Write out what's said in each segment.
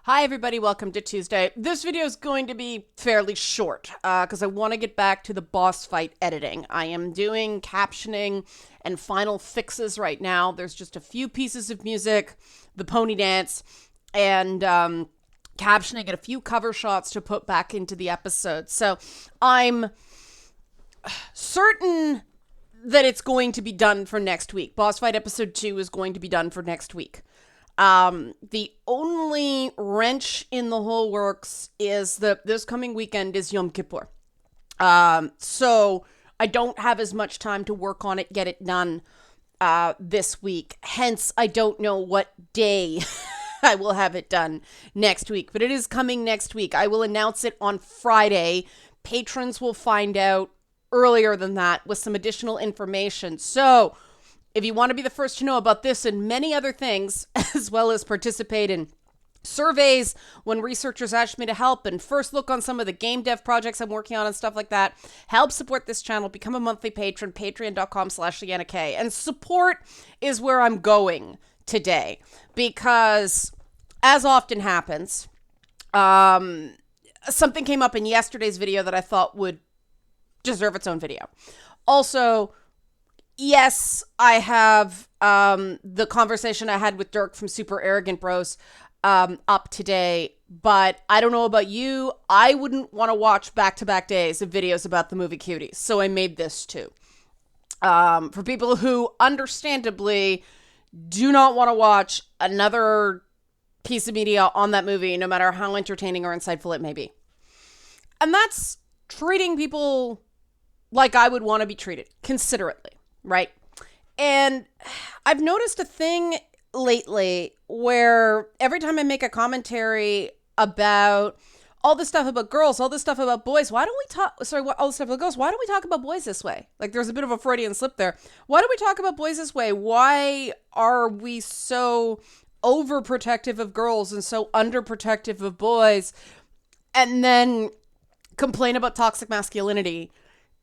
Hi everybody, welcome to Tuesday. This video is going to be fairly short because I want to get back to the boss fight editing. I am doing captioning and final fixes right now. There's just a few pieces of music, the pony dance, and captioning and a few cover shots to put back into the episode. So I'm certain that it's going to be done for next week. Boss fight episode 2 is going to be done for next week. The only wrench in the whole works is that this coming weekend is Yom Kippur. So I don't have as much time to work on it, get it done, this week. Hence, I don't know what day I will have it done next week, but it is coming next week. I will announce it on Friday. Patrons will find out earlier than that with some additional information. So if you want to be the first to know about this and many other things, as well as participate in surveys when researchers ask me to help and first look on some of the game dev projects I'm working on and stuff like that, help support this channel, become a monthly patron, patreon.com/LeannaK. And support is where I'm going today because, as often happens, something came up in yesterday's video that I thought would deserve its own video. Also, yes, I have the conversation I had with Dirk from Super Arrogant Bros up today, but I don't know about you. I wouldn't want to watch back-to-back days of videos about the movie Cuties, so I made this too. For people who understandably do not want to watch another piece of media on that movie, no matter how entertaining or insightful it may be. And that's treating people like I would want to be treated, considerately. Right. And I've noticed a thing lately where every time I make a commentary about all this stuff about girls, all this stuff about boys, all this stuff about girls, why don't we talk about boys this way? Like there's a bit of a Freudian slip there. Why don't we talk about boys this way? Why are we so overprotective of girls and so underprotective of boys? And then complain about toxic masculinity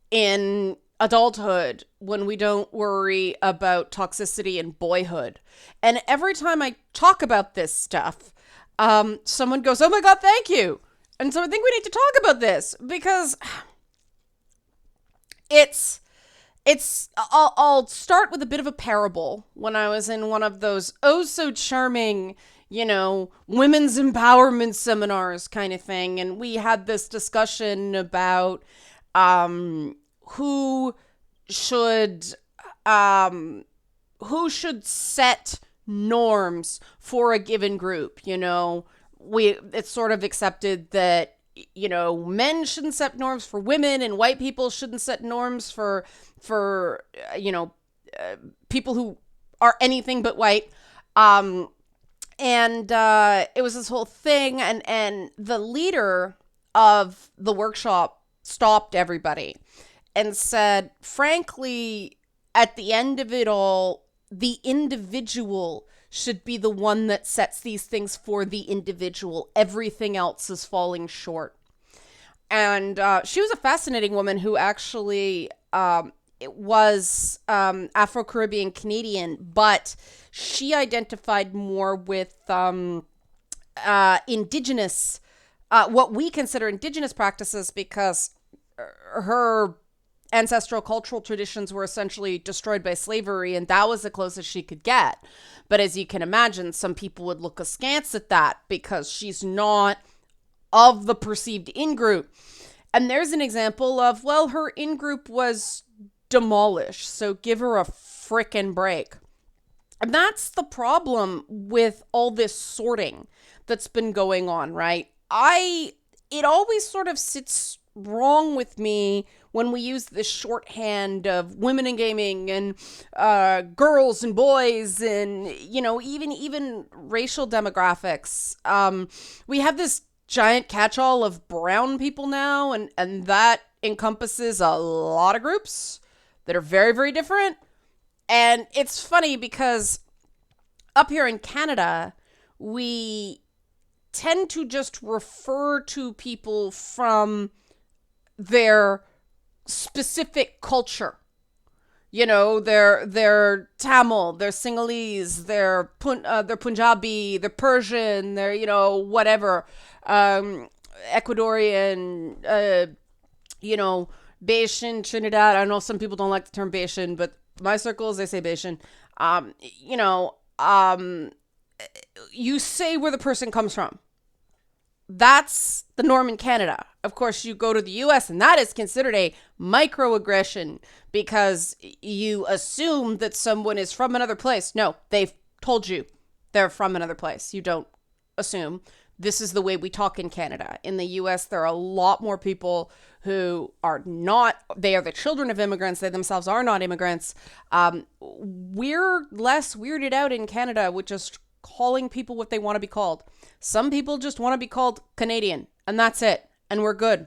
in adulthood when we don't worry about toxicity in boyhood. And every time I talk about this stuff, someone goes, "Oh my God, thank you." And so I think we need to talk about this because I'll start with a bit of a parable. When I was in one of those oh so charming, women's empowerment seminars kind of thing. And we had this discussion about, who should set norms for a given group. It's sort of accepted that men shouldn't set norms for women and white people shouldn't set norms for people who are anything but white. And it was this whole thing, and the leader of the workshop stopped everybody and said, frankly, at the end of it all, the individual should be the one that sets these things for the individual. Everything else is falling short. And she was a fascinating woman who actually was Afro-Caribbean Canadian, but she identified more with indigenous, what we consider indigenous practices, because her ancestral cultural traditions were essentially destroyed by slavery, and that was the closest she could get. But as you can imagine, some people would look askance at that because she's not of the perceived in-group. And there's an example of, well, her in-group was demolished, so give her a frickin' break. And that's the problem with all this sorting that's been going on, right? It always sort of sits wrong with me when we use this shorthand of women in gaming and girls and boys and even racial demographics. We have this giant catch-all of brown people now, and that encompasses a lot of groups that are very, very different. And it's funny because up here in Canada, we tend to just refer to people from their specific culture. they're Tamil, they're Sinhalese, they're Punjabi, they're Persian, they're whatever, Ecuadorian, Bayesian, Trinidad. I know some people don't like the term Bayesian, but my circles, they say Bayesian. You know, you say where the person comes from. That's the norm in Canada. Of course, you go to the US and that is considered a microaggression because you assume that someone is from another place. No, they've told you they're from another place. You don't assume. This is the way we talk in Canada. In the US, there are a lot more people who are not, they are the children of immigrants. They themselves are not immigrants. We're less weirded out in Canada with just calling people what they want to be called. Some people just want to be called Canadian, and that's it. And we're good.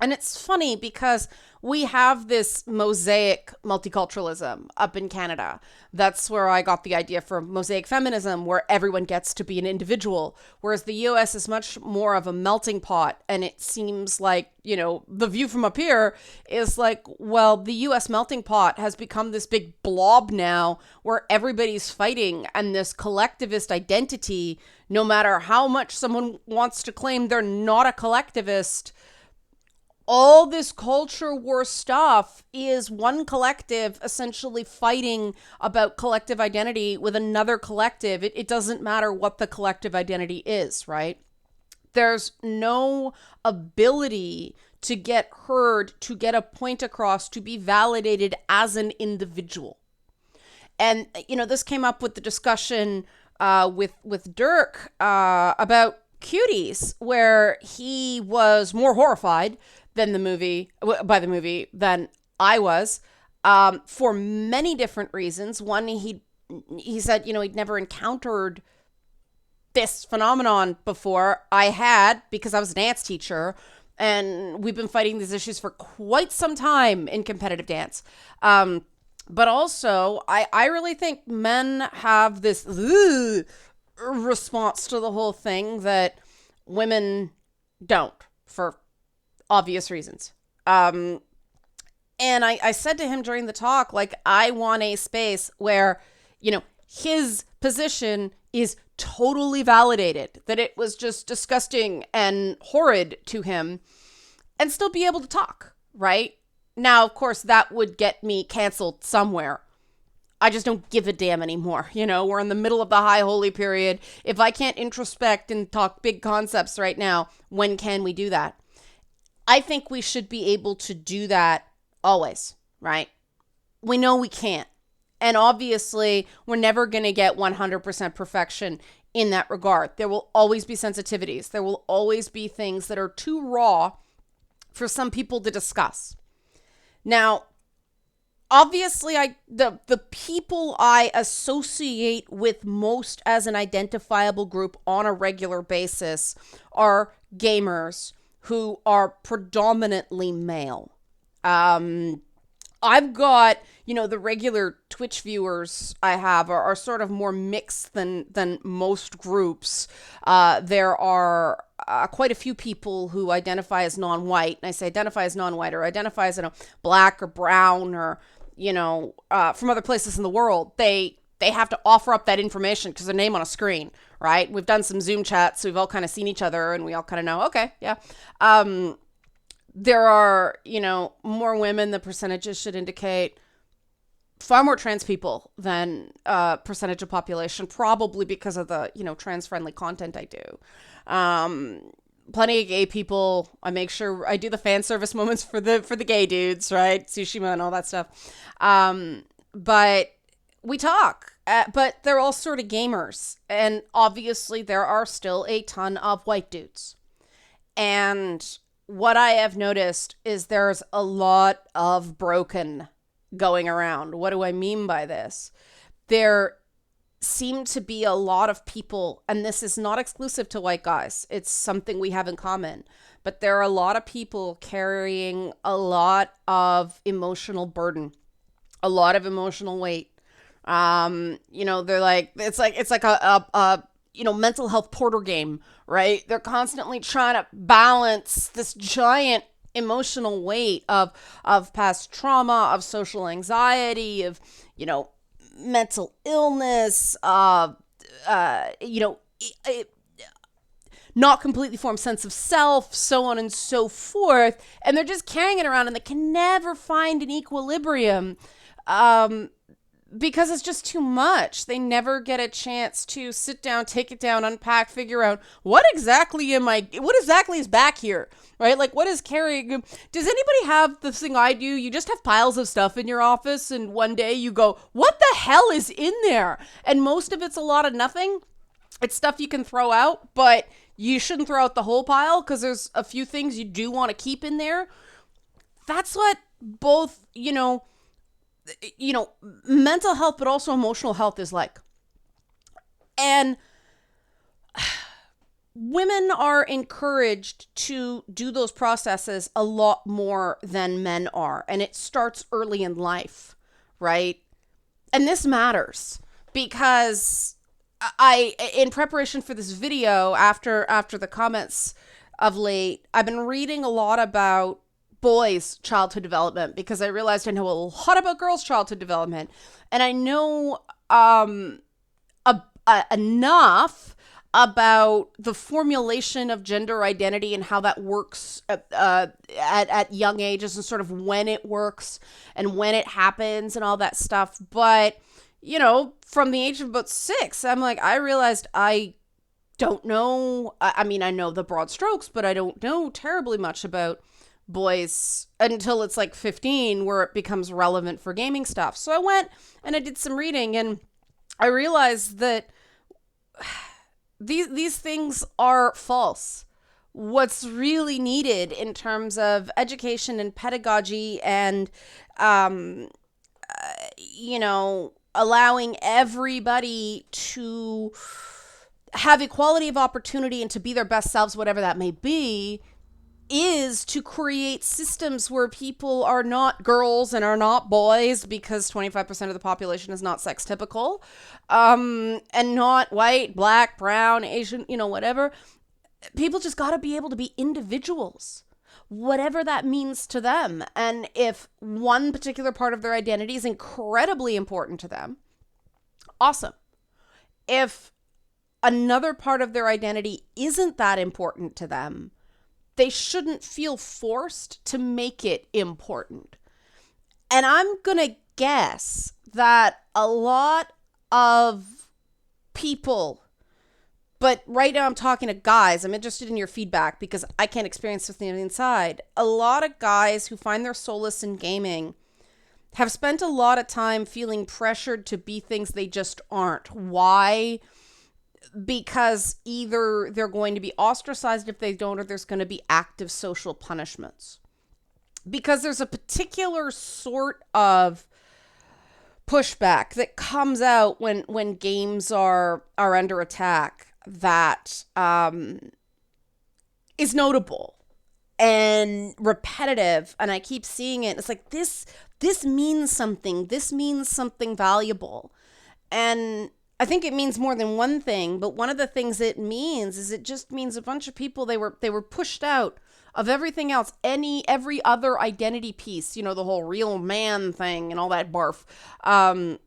And it's funny because we have this mosaic multiculturalism up in Canada. That's where I got the idea for mosaic feminism, where everyone gets to be an individual. Whereas the US is much more of a melting pot. And it seems like, the view from up here is like, well, the US melting pot has become this big blob now where everybody's fighting, and this collectivist identity, no matter how much someone wants to claim they're not a collectivist, all this culture war stuff is one collective essentially fighting about collective identity with another collective. It doesn't matter what the collective identity is, right? There's no ability to get heard, to get a point across, to be validated as an individual. And, this came up with the discussion with Dirk about Cuties, where he was more horrified by the movie than I was, for many different reasons. One, he said, he'd never encountered this phenomenon before. I had, because I was a dance teacher, and we've been fighting these issues for quite some time in competitive dance. But also, I really think men have this response to the whole thing that women don't, for obvious reasons. And I said to him during the talk, like, I want a space where, his position is totally validated, that it was just disgusting and horrid to him, and still be able to talk, right? Now, of course, that would get me canceled somewhere. I just don't give a damn anymore. We're in the middle of the high holy period. If I can't introspect and talk big concepts right now, when can we do that? I think we should be able to do that always, right? We know we can't. And obviously, we're never going to get 100% perfection in that regard. There will always be sensitivities. There will always be things that are too raw for some people to discuss. Now, obviously, the people I associate with most as an identifiable group on a regular basis are gamers who are predominantly male. I've got, the regular Twitch viewers I have are sort of more mixed than most groups. There are quite a few people who identify as non-white. And I say identify as non-white, or identify as black or brown, or, from other places in the world. They have to offer up that information because their name on a screen, right? We've done some Zoom chats, so we've all kind of seen each other, and we all kind of know, okay, yeah. There are, more women, the percentages should indicate, far more trans people than percentage of population, probably because of the, trans-friendly content I do. Plenty of gay people. I make sure I do the fan service moments for the gay dudes, right? Tsushima and all that stuff. But we talk, but they're all sort of gamers. And obviously there are still a ton of white dudes. And what I have noticed is there's a lot of broken going around. What do I mean by this? There seem to be a lot of people, and this is not exclusive to white guys, it's something we have in common, but there are a lot of people carrying a lot of emotional burden, a lot of emotional weight. They're like, it's like a mental health porter game, right? They're constantly trying to balance this giant emotional weight of past trauma, of social anxiety, of, mental illness, not completely formed sense of self, so on and so forth. And they're just carrying it around and they can never find an equilibrium because it's just too much. They never get a chance to sit down, take it down, unpack, figure out what exactly is back here, right? Like, what is carrying? Does anybody have the thing I do? You just have piles of stuff in your office and one day you go, what the hell is in there? And most of it's a lot of nothing. It's stuff you can throw out, but you shouldn't throw out the whole pile because there's a few things you do want to keep in there. That's what both, mental health, but also emotional health is like. And women are encouraged to do those processes a lot more than men are. And it starts early in life, right? And this matters because in preparation for this video, after the comments of late, I've been reading a lot about boys' childhood development because I realized I know a lot about girls' childhood development, and I know enough about the formulation of gender identity and how that works at young ages and sort of when it works and when it happens and all that stuff. But from the age of about 6, I realized I don't know. I mean, I know the broad strokes, but I don't know terribly much about boys until it's like 15, where it becomes relevant for gaming stuff. So I went and I did some reading, and I realized that these things are false. What's really needed in terms of education and pedagogy and, allowing everybody to have equality of opportunity and to be their best selves, whatever that may be, is to create systems where people are not girls and are not boys, because 25% of the population is not sex typical, and not white, black, brown, Asian, whatever. People just got to be able to be individuals, whatever that means to them. And if one particular part of their identity is incredibly important to them, awesome. If another part of their identity isn't that important to them, they shouldn't feel forced to make it important. And I'm going to guess that a lot of people, but right now I'm talking to guys, I'm interested in your feedback because I can't experience this from the inside. A lot of guys who find their solace in gaming have spent a lot of time feeling pressured to be things they just aren't. Why? Because either they're going to be ostracized if they don't, or there's going to be active social punishments. Because there's a particular sort of pushback that comes out when games are under attack that is notable and repetitive. And I keep seeing it. It's like, this means something. This means something valuable. And I think it means more than one thing, but one of the things it means is it just means a bunch of people, they were pushed out of everything else, every other identity piece, the whole real man thing and all that barf. And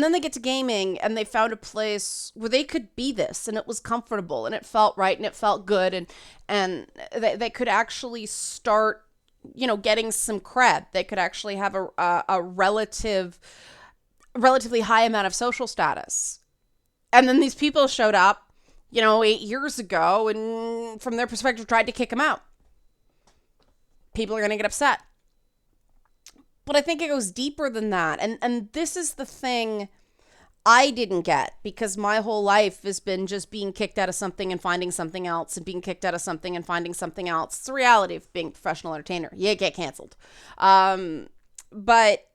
then they get to gaming and they found a place where they could be this, and it was comfortable and it felt right and it felt good, and they could actually start, getting some cred. They could actually have a relatively high amount of social status. And then these people showed up, 8 years ago, and from their perspective tried to kick them out. People are going to get upset. But I think it goes deeper than that. And this is the thing I didn't get, because my whole life has been just being kicked out of something and finding something else, and being kicked out of something and finding something else. It's the reality of being a professional entertainer. You get canceled. But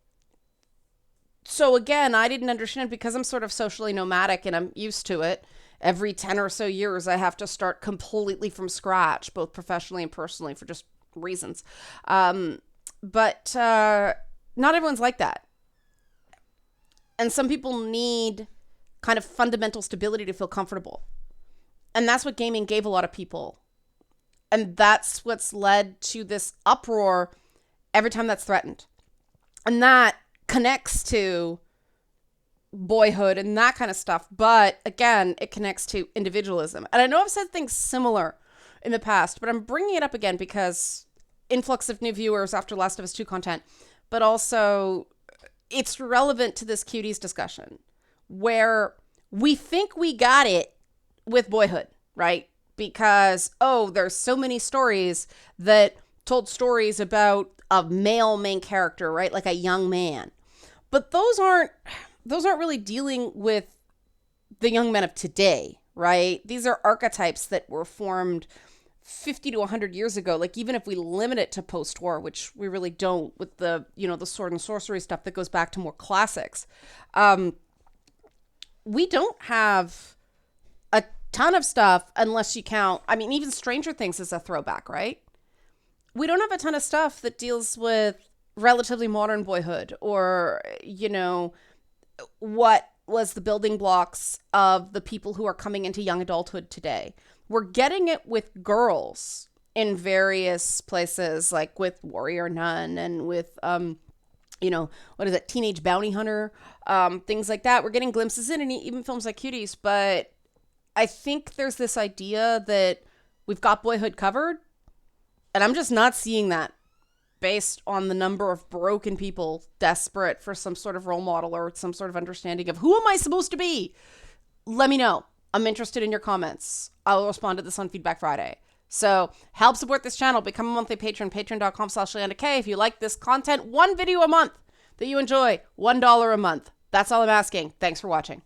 so again, I didn't understand, because I'm sort of socially nomadic and I'm used to it. Every 10 or so years, I have to start completely from scratch, both professionally and personally, for just reasons. But not everyone's like that. And some people need kind of fundamental stability to feel comfortable. And that's what gaming gave a lot of people. And that's what's led to this uproar every time that's threatened. And that connects to boyhood and that kind of stuff. But again, it connects to individualism. And I know I've said things similar in the past, but I'm bringing it up again because influx of new viewers after Last of Us 2 content, but also it's relevant to this cuties discussion where we think we got it with boyhood, right? Because, there's so many stories that told stories about a male main character, right? Like a young man. But those aren't really dealing with the young men of today, right? These are archetypes that were formed 50 to 100 years ago. Like, even if we limit it to post-war, which we really don't with the, the sword and sorcery stuff that goes back to more classics, we don't have a ton of stuff unless you count, even Stranger Things is a throwback, right? We don't have a ton of stuff that deals with relatively modern boyhood or, what was the building blocks of the people who are coming into young adulthood today. We're getting it with girls in various places, like with Warrior Nun and with, what is it, Teenage Bounty Hunter, things like that. We're getting glimpses in, and even films like Cuties. But I think there's this idea that we've got boyhood covered, and I'm just not seeing that based on the number of broken people desperate for some sort of role model or some sort of understanding of who am I supposed to be? Let me know. I'm interested in your comments. I'll respond to this on Feedback Friday. So help support this channel. Become a monthly patron, patreon.com/LeannaK. If you like this content, one video a month that you enjoy, $1 a month. That's all I'm asking. Thanks for watching.